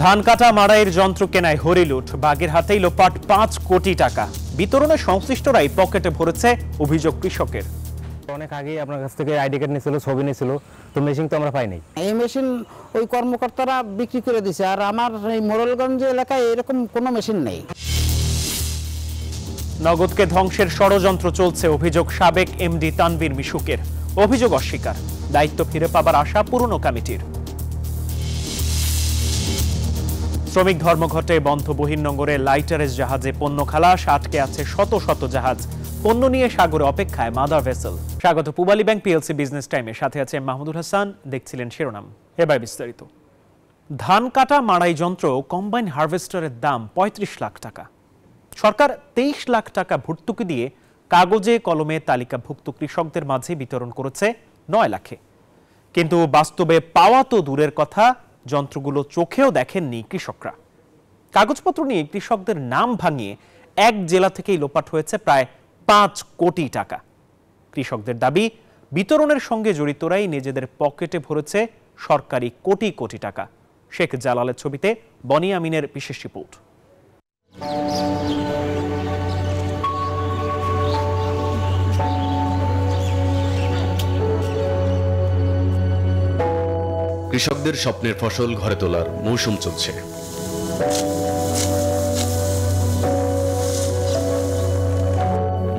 ধান কাটা মাড়াইয়ের যন্ত্র কেনায় হরিলুট, বাগের হাতেই লোপাট 5 কোটি টাকা। বিতরণে সংশ্লিষ্টরাই পকেটে ভরেছে, অভিযোগ কৃষকের। অনেক আগেই আপনার কাছ থেকে আইডি কার্ড নিয়েছিল, ছবি নিয়েছিল, তো মেশিন তো আমরা পাইনি। এই মেশিন ওই কর্মকর্তারা বিক্রি করে দিছে, আর আমার এই মোড়লগঞ্জ এলাকায় এরকম কোনো মেশিন নেই। নগদকে ধ্বংসের ষড়যন্ত্র চলছে, অভিযোগ সাবেক এমডি তানভীর মিশুকের। অভিযোগ অস্বীকার, দায়িত্ব ফিরে পাবার আশা পুরনো কমিটির। শ্রমিক ধর্মঘটে বন্ধ বহির্নোঙরে লাইটারেজ জাহাজে পণ্য খালাস, আটকে আছে শত শত জাহাজ। পণ্য নিয়ে সাগরে অপেক্ষায় মাদার ভেসেল। স্বাগত পূবালী ব্যাংক পিএলসি বিজনেস টাইমের সাথে আছে মাহমুদুল হাসান। দেখছিলেন শিরোনাম, এবার বিস্তারিত। ধান কাটা মাড়াই যন্ত্র কম্বাইন হারভেস্টারের দাম 35 লাখ টাকা। সরকার 23 লাখ টাকা ভর্তুকি দিয়ে কাগজে কলমে তালিকাভুক্ত কৃষকদের মাঝে বিতরণ করেছে 9 লাখে। কিন্তু বাস্তবে পাওয়া তো দূরের কথা, যন্ত্রগুলো চোখেও দেখেননি কৃষকরা। কাগজপত্র নিয়ে কৃষকদের নাম ভাঙিয়ে এক জেলা থেকেই লোপাট হয়েছে প্রায় 5 কোটি টাকা। কৃষকদের দাবি, বিতরণের সঙ্গে জড়িতরাই নিজেদের পকেটে ভরেছে সরকারি কোটি কোটি টাকা। শেখ জালালের ছবিতে বনি আমিনের বিশেষ রিপোর্ট। কৃষকদের স্বপ্নের ফসল ঘরে তোলার মৌসুম চলছে।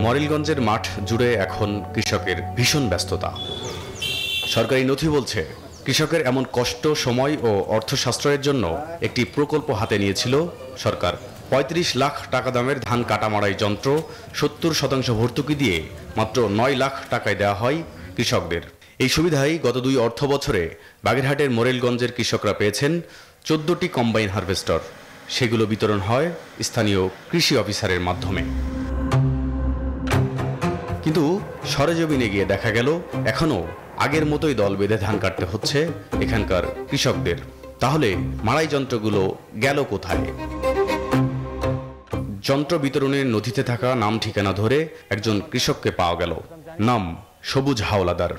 মরিলগঞ্জের মাঠ জুড়ে এখন কৃষকের ভীষণ ব্যস্ততা। সরকারি নথি বলছে, কৃষকের এমন কষ্ট, সময় ও অর্থ সাশ্রয়ের জন্য একটি প্রকল্প হাতে নিয়েছিল সরকার। 35 লাখ টাকা দামের ধান কাটা মাড়াই যন্ত্র 70% ভর্তুকি দিয়ে মাত্র 9 লাখ টাকায় দেওয়া হয় কৃষকদের। এই সুবিধায় গত 2 অর্থ বছরে বাগেরহাটের মোরেলগঞ্জের কৃষকরা পেয়েছেন 14টি কম্বাইন হারভেস্টার। সেগুলো বিতরণ হয় স্থানীয় কৃষি অফিসারের মাধ্যমে। কিন্তু সরেজমিনে গিয়ে দেখা গেল, এখনও আগের মতোই দল বেঁধে ধান কাটতে হচ্ছে এখানকার কৃষকদের। তাহলে মাড়াই যন্ত্রগুলো গেল কোথায়? যন্ত্র বিতরণের নথিতে থাকা নাম ঠিকানা ধরে একজন কৃষককে পাওয়া গেল। নাম সবুজ হাওলাদার।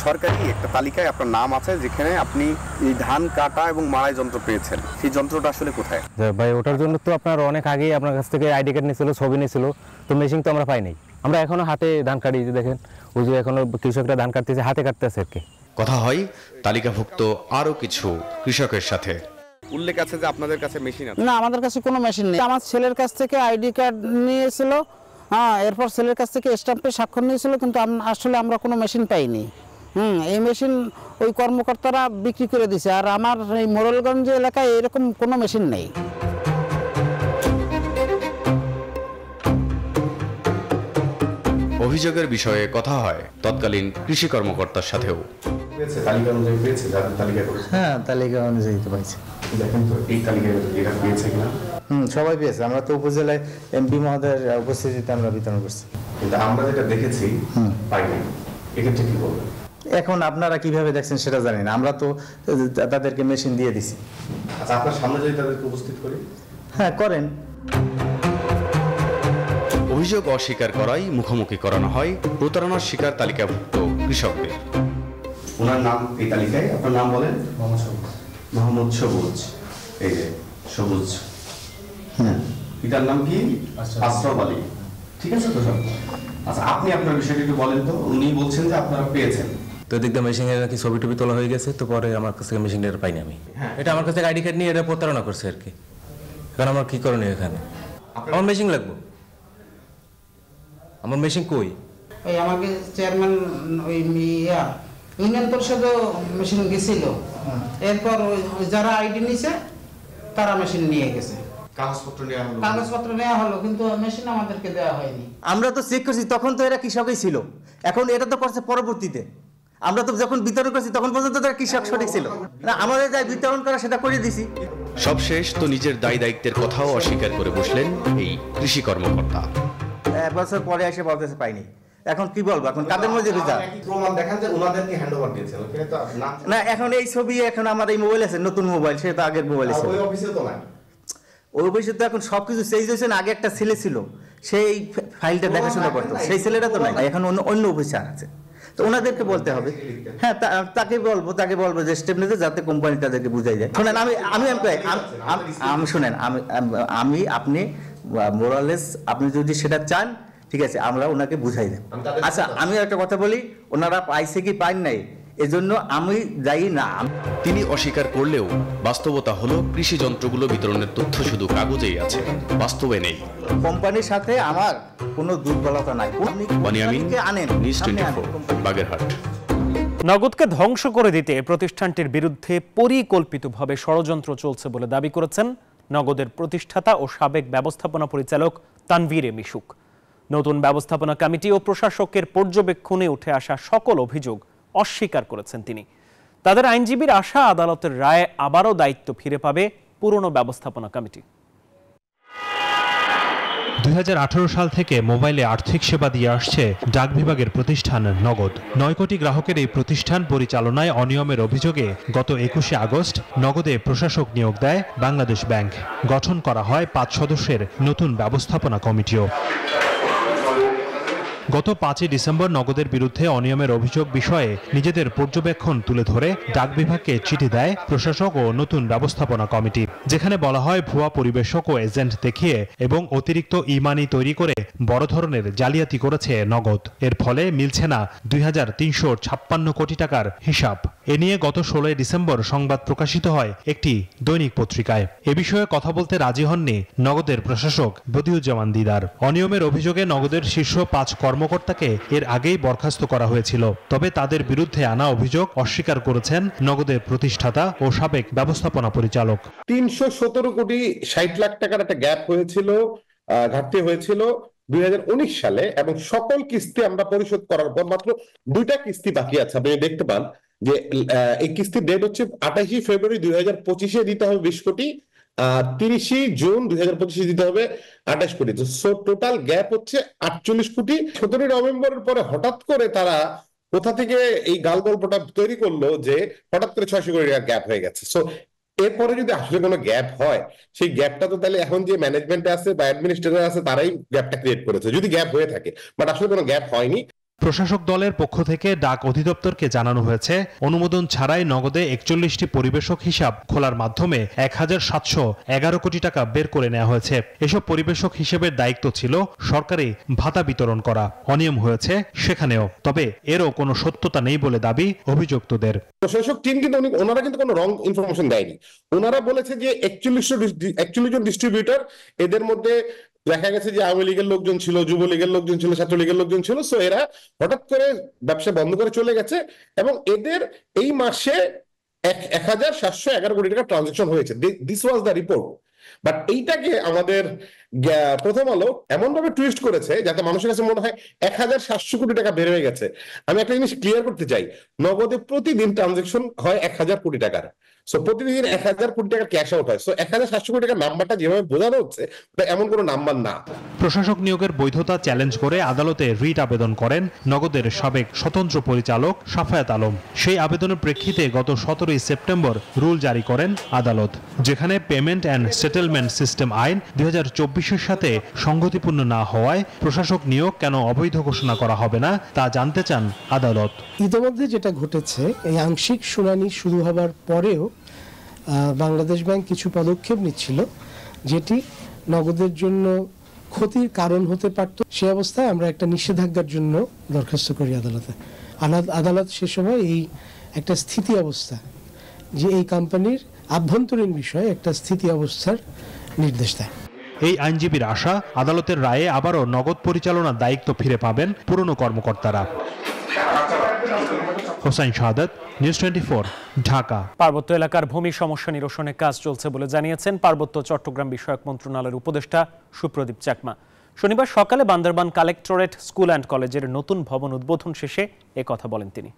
সরকারি একটা তালিকায় আপনার নাম আছে, যেখানে আপনি এই ধান কাটা এবং মাড়াই যন্ত্র পেয়েছেন। সেই যন্ত্রটা আসলে কোথায়? ভাই, ওটার জন্য তো আপনার অনেক আগেই আপনার কাছ থেকে আইডি কার্ড নিয়েছিল, ছবি নিয়েছিল, তো মেশিন তো আমরা পাইনি। আমরা এখনো হাতে ধান কাটি, দেখেন ওই যে এখনো কৃষকরা ধান কাটতেছে, হাতে কাটতেছে আর কি। কথা হয় তালিকাভুক্ত আরো কিছু কৃষকের সাথে। উল্লেখ আছে যে আপনাদের কাছে মেশিন আছে। না, আমাদের কাছে কোনো মেশিন নেই। আমার ছেলের কাছ থেকে আইডি কার্ড নিয়েছিল, এরপর ছেলের কাছ থেকে স্ট্যাম্পে স্বাক্ষর নিয়েছিল, কিন্তু আসলে আমরা কোনো মেশিন পাইনি। এই মেশিন ওই কর্মকর্তারা বিক্রি করে দিছে, আর আমার এই মোড়লগঞ্জ এলাকায় এরকম কোনো মেশিন নেই। অভিযোগের বিষয়ে কথা হয় তৎকালীন কৃষি কর্মকর্তার সাথেও। হ্যাঁ, তালিকা অনুযায়ী তো পাইছে। দেখেন তো এই তালিকায় এটা পেয়েছে কিনা। সবাই পেয়েছে। আমরা তো উপজেলায় এমপি মহোদয়ের উপস্থিতিতে আমরা বিতরণ করছি, কিন্তু আমরা যেটা দেখেছি পাইনি। এক্ষেত্রে কি বলবেন? এখন আপনারা কিভাবে দেখছেন সেটা জানি না, আমরা তো তাদেরকে মেশিন দিয়ে দিছি। আচ্ছা, আপনার সামনে যদি তাদেরকে উপস্থিত করি? হ্যাঁ, করেন। অভিযোগ অস্বীকার করাই মুখোমুখি করানো হয় প্রতারণার শিকার তালিকাভুক্ত কৃষকদের। ওনার নাম এই তালিকায়, আপনার নাম বলেন? মোহাম্মদ সবুজ। এই যে সবুজ, পিতার নাম কি? আশরাফ আলী। ঠিক আছে তো সব? আচ্ছা, আপনি আপনার বিষয়টি একটু বলেন তো। উনি বলছেন যে আপনারা পেয়েছেন, তো দেখতে মেশিনের নাকি ছবি টবি তোলা হয়ে গেছে, তো পরে আমার কাছ থেকে মেশিনটা পাইনি আমি। এটা আমার কাছ থেকে আইডি কার্ড নিয়ে এটা প্রতারণা করছে আর কি। কারণ আমার কি করণীয় এখানে? আমার মেশিন লাগবে। আমার মেশিন কই? ওই আমাকে চেয়ারম্যান ওই ইউনিয়ন পরিষদও মেশিন গেছিল, এরপর ওই যারা আইডি নিছে তারা মেশিন নিয়ে গেছে। কাগজপত্র নেওয়া হলো, কিন্তু মেশিন আমাদেরকে দেওয়া হয়নি। আমরা তো চেক করছি, তখন তো এরা কৃষকই ছিল। এখন এটা তো করছে পরবর্তীতে। আমরা তো যখন বিতরণ করছি তখন পর্যন্ত তারা কৃষক সঠিক ছিল না। আমাদের যা বিতরণ করা সেটা করে দিছি। সবশেষ তো নিজের দায় দায়িত্বের কথাও অস্বীকার করে বসলেন এই কৃষি কর্মকর্তা। 1 বছর পরে এসে বলতেছে পাইনি। এখন কি বলবো? এখন কাদের মধ্যে বিচার? প্রমাণ দেখান যে ওনাদেরকে হ্যান্ডওভার দিয়েছেন। ওখানে তো না, এখন এই ছবি, এখন আমার এই মোবাইল আছে, নতুন মোবাইল, সেটা তো আগের মোবাইল ছিল। ওই অফিসে তো নাই। ওই অফিসে তো এখন সবকিছু চেঞ্জ হয়েছে। আগে একটা ছেলে ছিল, সেই ফাইলটা দেখাশোনা করতো, সেই ছেলেটা তো নাই, এখন অন্য অফিসার আছে। তো তো ওনাদেরকে বলতে হবে। হ্যাঁ, তাকে বলবো যে স্টেপ নিতে, যাতে কোম্পানি তাদেরকে বুঝাই যায়। শুনেন, আমি শুনেন, আমি আপনি মোরালেস আপনি যদি সেটা চান, ঠিক আছে, আমরা ওনাকে বুঝাই দেব। আচ্ছা, আমি একটা কথা বলি, ওনারা পাইছে কি পান নাই এজন্য আমি যাই না। তিনি অস্বীকার করলেও বাস্তবতা হলো কৃষি যন্ত্রগুলো বিতরণের তথ্য শুধু কাগজেই আছে, বাস্তবে নেই। কোম্পানির সাথে আমার কোনো দুর্বলতা নাই। বানিয়ামিন, নিউজ 24, বাগেরহাট। নগদকে ধ্বংস করে দিতে প্রতিষ্ঠানটির বিরুদ্ধে পরিকল্পিতভাবে ষড়যন্ত্র চলছে বলে দাবি করেছেন নগদের প্রতিষ্ঠাতা ও সাবেক ব্যবস্থাপনা পরিচালক তানভীর মিশুক। নতুন ব্যবস্থাপনা কমিটি ও প্রশাসকের পর্যবেক্ষণে উঠে আসা সকল অভিযোগ অস্বীকার করেছেন তিনি। তাদের আইনজীবীর আশা, আদালতের রায়ে আবারও দায়িত্ব ফিরে পাবে পুরনো ব্যবস্থাপনা কমিটি। 2018 সাল থেকে মোবাইলে আর্থিক সেবা দিয়ে আসছে ডাক বিভাগের প্রতিষ্ঠান নগদ। 9 কোটি গ্রাহকের এই প্রতিষ্ঠান পরিচালনায় অনিয়মের অভিযোগে গত 21শে আগস্ট নগদে প্রশাসক নিয়োগ দেয় বাংলাদেশ ব্যাংক। গঠন করা হয় 5 সদস্যের নতুন ব্যবস্থাপনা কমিটিও। গত 5 ডিসেম্বর নগদের বিরুদ্ধে অনিয়মের অভিযোগ বিষয়ে নিজেদের পর্যবেক্ষণ তুলে ধরে ডাক বিভাগকে চিঠি দেয় প্রশাসক ও নতুন ব্যবস্থাপনা কমিটি, যেখানে বলা হয় ভুয়া পরিবেশক ও এজেন্ট দেখিয়ে এবং অতিরিক্ত ই-মানি তৈরি করে বড় ধরনের জালিয়াতি করেছে নগদ। এর ফলে মিলছে না 2356 কোটি টাকার হিসাব। এ নিয়ে গত 16 ডিসেম্বর সংবাদ প্রকাশিত হয় একটি দৈনিক পত্রিকায়। এ বিষয়ে কথা বলতে রাজি হননি নগদের প্রশাসক বদিউজ্জামান দিদার। অনিয়মের অভিযোগে নগদের শীর্ষ 5 কর্মকর্তাকে এর আগেই বরখাস্ত করা হয়েছিল। তবে তাদের বিরুদ্ধে আনা অভিযোগ অস্বীকার করেছেন নগদের প্রতিষ্ঠাতা ও সাবেক ব্যবস্থাপনা পরিচালক। 317 কোটি 60 লাখ টাকার একটা গ্যাপ হয়েছিল, ঘাটতি হয়েছিল 2019 সালে, এবং সকল কিস্তি আমরা পরিশোধ করার পর মাত্র 2টা কিস্তি বাকি আছে। আপনি দেখতে পান যে এই কিস্তির ডেট হচ্ছে 28 ফেব্রুয়ারি 2025-এ দিতে হবে 20 কোটি, 30 জুন 2025 দিতে হবে 28 কোটি। সো টোটাল গ্যাপ হচ্ছে 48 কোটি। 17 নভেম্বরের পরে হঠাৎ করে তারা কোথা থেকে এই গাল গল্পটা তৈরি করলো যে হঠাৎ করে 600 কোটি টাকা গ্যাপ হয়ে গেছে। সো এরপরে যদি আসলে কোনো গ্যাপ হয়, সেই গ্যাপটা তো তাহলে এখন যে ম্যানেজমেন্টে আছে বা অ্যাডমিনিস্ট্রেটর আছে তারাই গ্যাপটা ক্রিয়েট করেছে, যদি গ্যাপ হয়ে থাকে। বাট আসলে কোনো গ্যাপ হয়নি। প্রশাসক দলের পক্ষ থেকে ডাক অধিদপ্তরকে জানানো হয়েছে, অনুমোদন ছাড়াই নগদে 41টি পরিবেশক হিসাব খোলার মাধ্যমে 1711 কোটি টাকা বের করে নেওয়া হয়েছে। এসব পরিবেশক হিসেবের দায়িত্ব ছিল সরকারি ভাতা বিতরণ করা। অনিয়ম হয়েছে সেখানেও, তবে এরও কোনো সত্যতা নেই বলে দাবি অভিযুক্তদের। প্রশাসক টিম কিন্তু ওনারা কিন্তু কোনো রং ইনফরমেশন দেয়নি। ওনারা বলেছে যে 41 জন ডিস্ট্রিবিউটর, এদের মধ্যে দেখা গেছে যে আওয়ামী লীগের লোকজন ছিল, যুবলীগের লোকজন ছিল, ছাত্রলীগের লোকজন ছিল। সো এরা হঠাৎ করে ব্যবসা বন্ধ করে চলে গেছে এবং এদের এই মাসে 1711 কোটি টাকা ট্রানজাকশন হয়েছে। This was the report. But এইটাকে আমাদের প্রথম আলো এমন ভাবে টুইস্ট করেছে যাতে মানুষের কাছে মনে হয় 1700 কোটি টাকা বের হয়ে গেছে। আমি একটা জিনিস ক্লিয়ার করতে চাই, নগদে প্রতিদিন ট্রানজাকশন হয় 1000 কোটি টাকার। সো প্রতিদিন 1000 কোটি টাকা ক্যাশ আউট হয়। সো 1700 কোটি টাকার নাম্বারটা যেভাবে বোঝানো হচ্ছে এমন কোনো নাম্বার না। প্রশাসক নিয়োগের বৈধতা চ্যালেঞ্জ করে আদালতে রিট আবেদন করেন নগদের সাবেক স্বতন্ত্র পরিচালক সাফায়াত আলম। সেই আবেদনের প্রেক্ষিতে গত 17 সেপ্টেম্বর রুল জারি করেন আদালত, যেখানে পেমেন্ট অ্যান্ড সেটেলমেন্ট সিস্টেম আইন 2024-এর সাথে সংগতিপূর্ণ না হওয়ায় প্রশাসক নিয়োগ কেন অবৈধ ঘোষণা করা হবে না তা জানতে চান আদালত। ইতিমধ্যে যেটা ঘটেছে, এই আংশিক শুনানি শুরু হবার পরেও বাংলাদেশ ব্যাংক কিছু পদক্ষেপ নিচ্ছিল যেটি নগদের জন্য ক্ষতির কারণ হতে পারত। সে অবস্থায় আমরা একটা নিষেধাজ্ঞার জন্য দরখাস্ত করি আদালতে। আদালত সে সময় এই একটা স্থিতি অবস্থা, যে এই কোম্পানির আভ্যন্তরীণ বিষয়ে একটা স্থিতি অবস্থার নির্দেশ দেয়। এই আইনজীবীর আশা, আদালতের রায়ে আবারও নগদ পরিচালনার দায়িত্ব ফিরে পাবেন পুরনো কর্মকর্তারা। হোসাইন শাহাদাত, নিউজ 24, ঢাকা। পার্বত্য এলাকার ভূমি সমস্যা নিরসনে কাজ চলছে বলে জানিয়েছেন পার্বত্য চট্টগ্রাম বিষয়ক মন্ত্রণালয়ের উপদেষ্টা সুপ্রদীপ চাকমা। শনিবার সকালে বান্দরবান কালেক্টরেট স্কুল অ্যান্ড কলেজের নতুন ভবন উদ্বোধন শেষে কথা বলেন তিনি।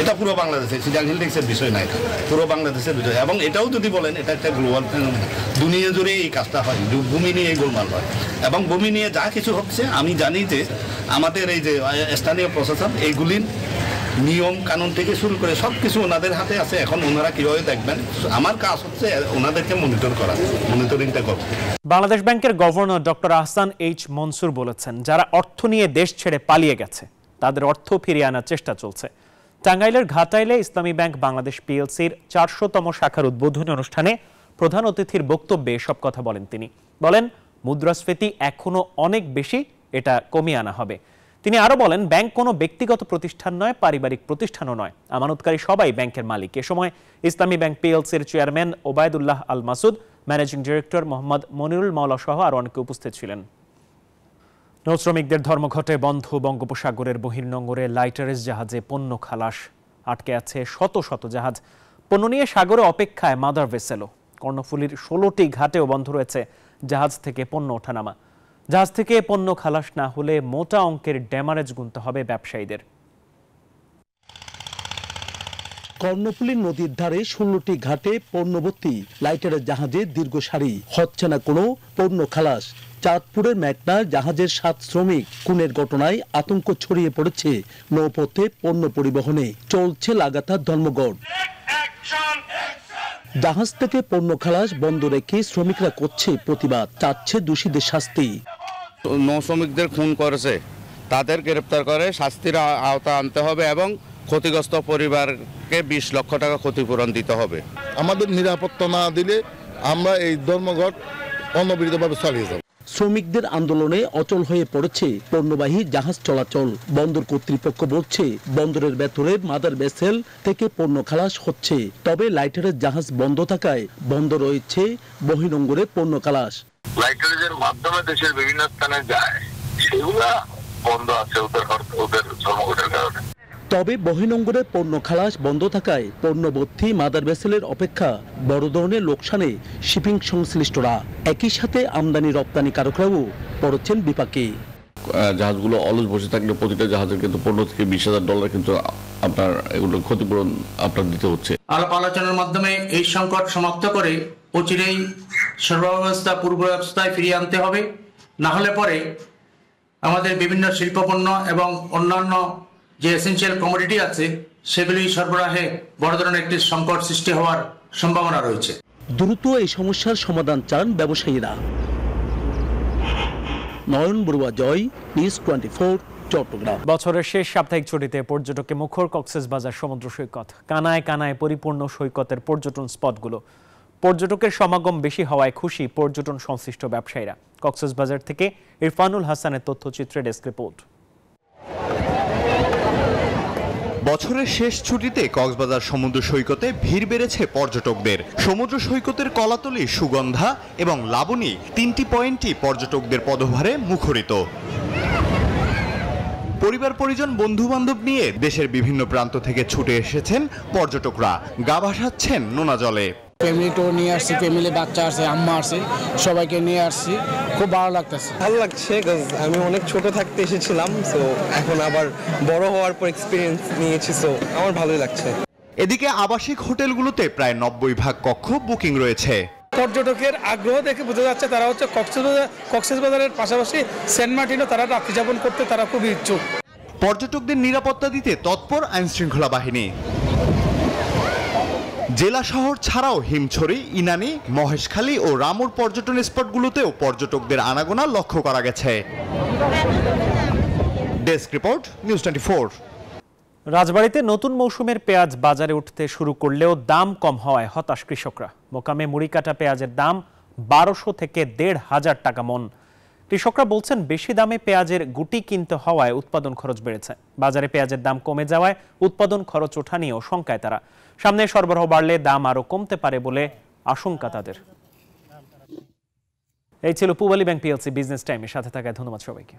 এটা পুরো বাংলাদেশে সিডাংহিলটেক্সের বিষয় না, এটা পুরো বাংলাদেশের বিষয়। এবং এটাও যদি বলেন এটা একটা গ্লোবাল ফেনোমেনন, দুনিয়া জুড়ে এই কাজটা হয়, ভূমি নিয়ে গোলমাল হয়। এবং ভূমি নিয়ে যা কিছু হচ্ছে আমি জানি যে আমাদের এই যে স্থানীয় প্রশাসন এইগুলির নিয়ম কানুন থেকে শুরু করে সব কিছু ওনাদের হাতে আছে। এখন ওনারা কিভাবে দেখবেন, আমার কাজ হচ্ছে ওনাদেরকে মনিটর করা, মনিটরিংটা করবো। বাংলাদেশ ব্যাংকের governor doctor Ahsan H Mansur বলেছেন, যারা অর্থ নিয়ে দেশ ছেড়ে পালিয়ে গেছে তাদের অর্থ ফিরিয়ে আনার চেষ্টা চলছে। টাঙ্গাইলের ঘাটাইলে ইসলামী ব্যাংক বাংলাদেশ পিএলসির 400তম শাখার উদ্বোধনী অনুষ্ঠানে প্রধান অতিথির বক্তব্যে সব কথা বলেন তিনি। বলেন, মুদ্রাস্ফীতি এখনো অনেক বেশি, এটা কমিয়ে আনা হবে। তিনি আরো বলেন, ব্যাংক কোনো ব্যক্তিগত প্রতিষ্ঠান নয়, পারিবারিক প্রতিষ্ঠানও নয়, আমানতকারী সবাই ব্যাংকের মালিক। এ সময় ইসলামী ব্যাংক পিএলসির চেয়ারম্যান ওবায়দুল্লাহ আল Masud, managing director Mohammad Monirul মাওলা সহ আরো অনেকে উপস্থিত ছিলেন। নৌ শ্রমিকদের ধর্মঘটে বন্ধ বঙ্গোপসাগরের বহির্নোঙরে লাইটারেস জাহাজে পণ্য খালাস। আটকে আছে শত শত জাহাজ। পণ্য নিয়ে সাগরে অপেক্ষায় মাদার ভেসেলও। কর্ণফুলীর 16টি ঘাটেও বন্ধ রয়েছে জাহাজ থেকে পণ্য ওঠানামা। জাহাজ থেকে পণ্য খালাস না হলে মোটা অঙ্কের ড্যামারেজ গুনতে হবে ব্যবসায়ীদের। কর্ণফুলী নদীর ধারে 16টি ঘাটে পণ্যভর্তি লাইটারের জাহাজে দীর্ঘ সারি, হচ্ছে না কোনো পণ্য খালাস। চাঁদপুরের মেঘনা জাহাজের 7 শ্রমিক খুনের ঘটনায় আতঙ্ক ছড়িয়ে পড়েছে নৌপথে পণ্য পরিবহনে। চলছে লাগাতার ধর্মঘট। জাহাজ থেকে পণ্য খালাস বন্ধ রেখে শ্রমিকরা করছে প্রতিবাদ, চাচ্ছে দোষীদের শাস্তি। নৌ শ্রমিকদের খুন করেছে, তাদের গ্রেপ্তার করে শাস্তির আওতা আনতে হবে এবং ক্ষতিগ্রস্ত পরিবারকে 20 লক্ষ টাকা ক্ষতিপূরণ দিতে হবে। আমাদের নিরাপত্তা না দিলে আমরা এই ধর্মঘট অনবরতভাবে চালিয়ে যাব। শ্রমিকদের আন্দোলনে অচল হয়ে পড়েছে পণ্যবাহী জাহাজ চলাচল। বন্দর কর্তৃপক্ষ বলছে, বন্দরের ভেতরে মাদার ভেসেল থেকে পণ্য খালাস হচ্ছে, তবে লাইটারের জাহাজ বন্ধ থাকায় বন্ধ রয়েছে বহির্নোঙরে পণ্য খালাস। লাইটারের মাধ্যমে দেশের বিভিন্ন স্থানে যায়, সেগুলা বন্ধ আছে ওদের ধর্মঘটের কারণে। তবে বহির্নোঙরে পণ্য খালাস বন্ধ থাকায় পণ্যভর্তি মাদার ভেসেলের অপেক্ষা বড় ধরনের লোকসানে শিপিং সংশ্লিষ্টরা। একই সাথে আমদানি রপ্তানিকারকরাও পড়ছেন বিপাকে। জাহাজগুলো অলস বসে থাকলে প্রতিটা জাহাজের কিন্তু $15,000 থেকে $20,000 কিন্তু আপনার এগুলো ক্ষতিপূরণ আপনার দিতে হচ্ছে। আলাপ আলোচনার মাধ্যমে এই সংকট সমাপ্ত করে অচিরেই সর্বাবস্থা পূর্ব অবস্থায় ফিরিয়ে আনতে হবে। না হলে পরে আমাদের বিভিন্ন শিল্পপণ্য এবং অন্যান্য যে এসেনশিয়াল কমোডিটি আছে সেগুলি সরবরাহে বড় ধরনের একটি সংকট সৃষ্টি হওয়ার সম্ভাবনা রয়েছে। দ্রুত এই সমস্যার সমাধান চান ব্যবসায়ীরা। নয়ন বড়ুয়া, জয়, নিউজ 24, চট্টগ্রাম। বছরের শেষ সাপ্তাহিক ছুটিতে পর্যটকে মুখর কক্সবাজার সমুদ্র সৈকত। কানায় কানায় পরিপূর্ণ সৈকতের পর্যটন স্পটগুলো। পর্যটকের সমাগম বেশি হওয়ায় খুশি পর্যটন সংশ্লিষ্ট ব্যবসায়ীরা। কক্সবাজার থেকে ইরফানুল হাসানের তথ্যচিত্রে ডেস্ক রিপোর্ট। বছরের শেষ ছুটিতে কক্সবাজার সমুদ্র সৈকতে ভিড় বেড়েছে পর্যটকদের। সমুদ্র সৈকতের কলাতলি, সুগন্ধা এবং লাবণী 3টি পয়েন্টই পর্যটকদের পদভারে মুখরিত। পরিবার পরিজন, বন্ধু বান্ধব নিয়ে দেশের বিভিন্ন প্রান্ত থেকে ছুটে এসেছেন পর্যটকরা। গা ভাসাচ্ছেন নোনা জলে। ফ্যামিলি ট্যুর নিয়ে আসছি, ফ্যামিলি বাচ্চা আছে, আম্মা আছে, সবাইকে নিয়ে আসছি। খুব ভালো লাগতেছে। ভালো লাগছে, আমি অনেক ছোট থাকতে এসেছিলাম, তো এখন আবার বড় হওয়ার পর এক্সপিরিয়েন্স নিয়েছি, তো আমার ভালোই লাগছে। এদিকে আবাসিক হোটেলগুলোতে প্রায় 90% কক্ষ বুকিং রয়েছে। পর্যটকের আগ্রহ দেখে বোঝা যাচ্ছে তারা হচ্ছে কক্সবাজারের পাশাপাশি সেন্ট মার্টিনও তারা রাত্রি যাপন করতে তারা খুবই ইচ্ছুক। পর্যটকদের নিরাপত্তা দিতে তৎপর আইনশৃঙ্খলা বাহিনী। জেলা শহর ছাড়াও হিমছড়ি, ইনানি, মহেশখালী ও রামুর পর্যটন স্পটগুলোতেও পর্যটকদের আনাগোনা লক্ষ্য করা গেছে। Desk report, news 24। রাজবাড়ীতে নতুন মৌসুমের পেঁয়াজ বাজারে উঠতে শুরু করলেও দাম কম হওয়ায় হতাশ কৃষকরা। মোকামে মুড়ি কাটা পেঁয়াজের দাম 1200 থেকে 1500 টাকা মন। কৃষকরা বলছেন, বেশি দামে পেঁয়াজের গুটি কিনতে হওয়ায় উৎপাদন খরচ বেড়েছে। বাজারে পেঁয়াজের দাম কমে যাওয়ায় উৎপাদন খরচ ওঠা নিয়েও শঙ্কায় তারা। সামনে সরবরাহ বাড়লে দাম আরো কমতে পারে বলে আশঙ্কা তাদের। এই ছিল পূবালী ব্যাংক পিএলসি বিজনেস টাইমের সাথে থাকায় ধন্যবাদ সবাইকে।